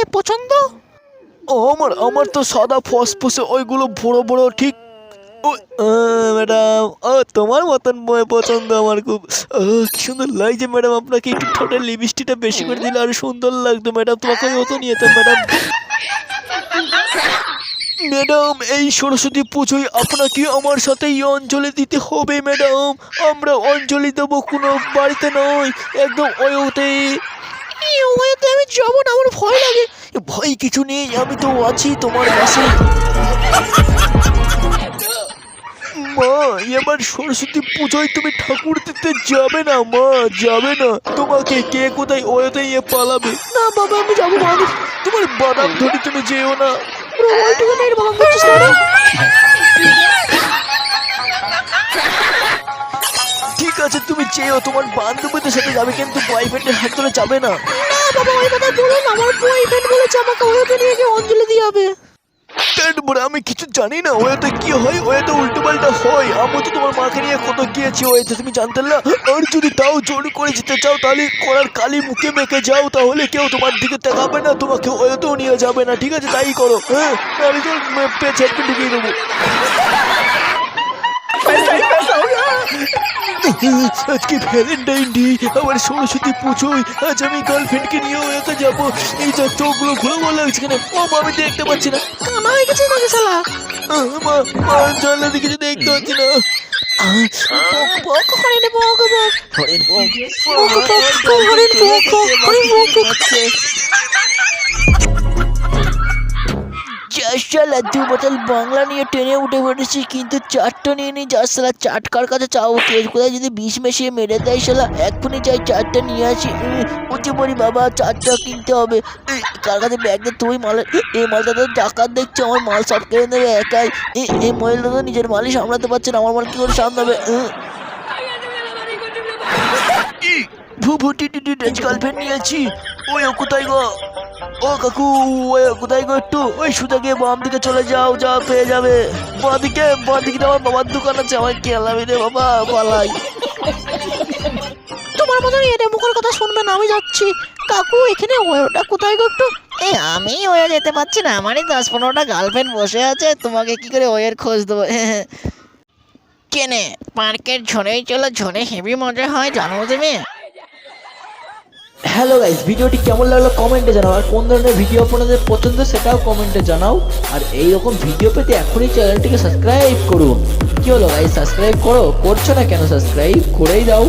মেয়ে পছন্দ? আমার আমার তো সাদা ফসফসে ওইগুলো বড় বড় ঠিক ম্যাডাম। তোমার মতন মেয়ে পছন্দ আমার খুব। কি সুন্দর লাগছে ম্যাডাম, আপনাকে একটু ঠোঁটের লিপস্টিকটা বেশি করে দিলে আরো সুন্দর লাগতো ম্যাডাম। তোমাকে আমি অত নিয়ে যেতাম ম্যাডাম। ম্যাডাম এই সরস্বতী পুজোয় আপনাকে আমার সাথে এই অঞ্জলি দিতে হবে ম্যাডাম। আমরা অঞ্জলি দেবো কোনো বাড়িতে নয়, একদম ওতে। ওতে আমি যাবো না, আমার ভয় লাগে। ভয় কিছু নেই, আমি তো আছি তোমার পাশে। মা এবার সরস্বতী পুজোয় তুমি ঠাকুর দিতে যাবে না মা, যাবে না। তোমাকে কে কোথায় ওয়েতে পালাবে। না বাবা আমি যাবো না। তোমার বাদাম ধরে তুমি যেও না। ওইটুকু মেয়ের বাবা করছিস না? ঠিক আছে তুমি যেও, তোমার বান্ধবীদের সাথে যাবে, কিন্তু বয়ফ্রেন্ডের হাত ধরে যাবে না। না বাবা ওই কথা বলো না, আমার বয়ফ্রেন্ড বলেছে আমাকে ওয়েতে নিয়ে গিয়ে অঞ্জলি দিয়ে হবে। তারপরে আমি কিছু জানি না ওয়েতে কি হয়, ওয়েতে উল্টো পাল্টা হয়। আমি তো তোমার মাকে নিয়ে কত গিয়েছি ওয়েতে, তুমি জানতে না? আর যদি তাও জোর করে যেতে চাও তাহলে করার কালি মুখে মেখে যাও, তাহলে কেউ তোমার দিকে তাকাবে না, তোমাকে ওয়েতেও নিয়ে যাবে না। ঠিক আছে তাই করো। হ্যাঁ আমি তো পেছনে ঢুকিয়ে দেবো। আজকে ভ্যালেন্টাইন ডে, আবার সরস্বতী পুজোয় আজ আমি গার্লফ্রেন্ডকে নিয়ে ওয়েতে যাবো। এই যা চোখগুলো ঘুরে ভালো লাগছে কেন? আমি দেখতে পাচ্ছি না। কানা হয়ে গেছে নাকি শালা? জানলা দিকে যে দেখতে পাচ্ছি না। শালা 2 বোতল বাংলা নিয়ে ট্রেনে উঠে পড়েছি, কিন্তু চারটা নিয়ে নি। যার শালা চাটকার কাছে চাও কেস কোথায় যদি বিষ মিশিয়ে মেরে দেয় শালা, এক্ষুনি যাই চারটা নিয়ে আসি। উঠে পড়ি বাবা, চারটা কিনতে হবে। কার কাছে ব্যাগ দে তুই মালের। এই মালটা তো ডাকাত দেখছে, আমার মাল সব কেড়ে নেবে একাই। এই মহিলাটা তো নিজের মালই সামলাতে পারছে না, আমার মাল কি করে সামলাবে? গার্লফ্রেন্ড নিয়েছি। ওই কোথায় গো? ও কাকু ওই কোথায় গো? একটু ওই সুতা গিয়ে বাম দিকে চলে যাও, যা পেয়ে যাবে। বাদিকে বাদিকে আমার বাবার দোকান আছে, আমার কেলামি রে বাবা, পালাই। তোমার মতন এর মুখের কথা শুনবে না, আমি যাচ্ছি। কাকু এখানে ওটা কোথায় গো একটু? আমি ওয়ে যেতে পারছি না, আমারই 10-15টা গার্লফ্রেন্ড বসে আছে, তোমাকে কি করে ওয়ের খোঁজ দেবো? কেনে পার্কের ঝড়েই চলো, ঝড়ে হেভি মজা হয় জানো তুমি। হ্যালো গাইস, ভিডিওটি কেমন লাগলো কমেন্টে জানাও, আর কোন ধরনের ভিডিও আপনাদের পছন্দ সেটাও কমেন্টে জানাও। আর এই রকম ভিডিও পেতে এখনই চ্যানেলটিকে সাবস্ক্রাইব করুন। কি হলো গাইস, সাবস্ক্রাইব করছো না কেন? সাবস্ক্রাইব করেই দাও।